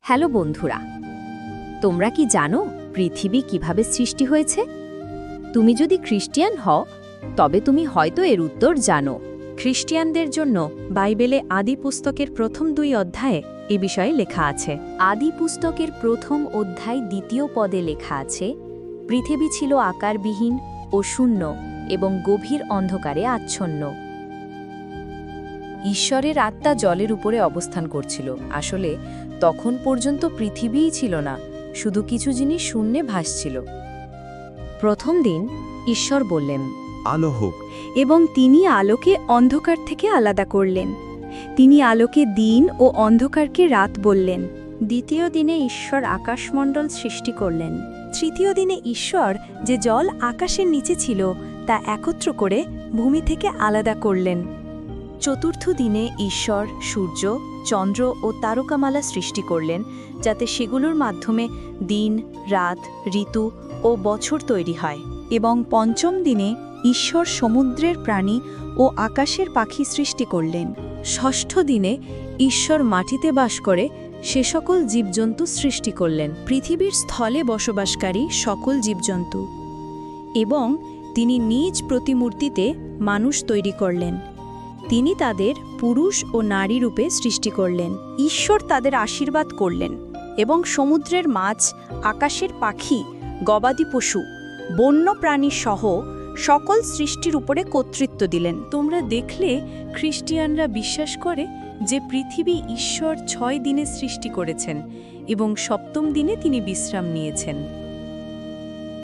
Hello বন্ধুরা, তোমরা কি জানো পৃথিবী কিভাবে সৃষ্টি হয়েছে? তুমি যদি খ্রিস্টিয়ান হও তবে তুমি হয়তো এর উত্তর জানো। খ্রিস্টিয়ানদের জন্য বাইবেলে আদি পুস্তকের প্রথম 2 অধ্যায়ে এ বিষয়ে লেখা আছে। আদি পুস্তকের প্রথম অধ্যায় 2য় পদে লেখা আছে, পৃথিবী ছিল আকারবিহীন ও শূন্য এবং গভীর অন্ধকারে আচ্ছন্ন। ঈশ্বরের আত্মা জলের উপরে অবস্থান করছিল। আসলে তখন পর্যন্ত পৃথিবীই ছিল না, শুধু কিছু জিনিস শূন্যে ভাসছিল। প্রথম দিন ঈশ্বর বললেন, আলো হোক, এবং তিনি আলোকে অন্ধকার থেকে আলাদা করলেন। তিনি আলোকে দিন ও অন্ধকারকে রাত বললেন। দ্বিতীয় দিনে ঈশ্বর আকাশমণ্ডল সৃষ্টি করলেন। তৃতীয় দিনে ঈশ্বর যে জল আকাশের নিচে ছিল তা একত্র করে ভূমি থেকে আলাদা করলেন। চতুর্থ দিনে ঈশ্বর সূর্য, চন্দ্র ও তারকামালা সৃষ্টি করলেন, যাতে সেগুলোর মাধ্যমে দিন, রাত, ঋতু ও বছর তৈরি হয়। এবং পঞ্চম দিনে ঈশ্বর সমুদ্রের প্রাণী ও আকাশের পাখি সৃষ্টি করলেন। ষষ্ঠ দিনে ঈশ্বর মাটিতে বাস করে সে সকল জীবজন্তু সৃষ্টি করলেন, পৃথিবীর স্থলে বসবাসকারী সকল জীবজন্তু। এবং তিনি নিজ প্রতিমূর্তিতে মানুষ তৈরি করলেন। তিনি তাদের পুরুষ ও নারী রূপে সৃষ্টি করলেন। ঈশ্বর তাদের আশীর্বাদ করলেন এবং সমুদ্রের মাছ, আকাশের পাখি, গবাদি পশু, বন্য প্রাণী সহ সকল সৃষ্টির উপরে কর্তৃত্ব দিলেন। তোমরা দেখলে খ্রিস্টিয়ানরা বিশ্বাস করে যে পৃথিবী ঈশ্বর 6 দিনে সৃষ্টি করেছেন এবং সপ্তম দিনে তিনি বিশ্রাম নিয়েছেন।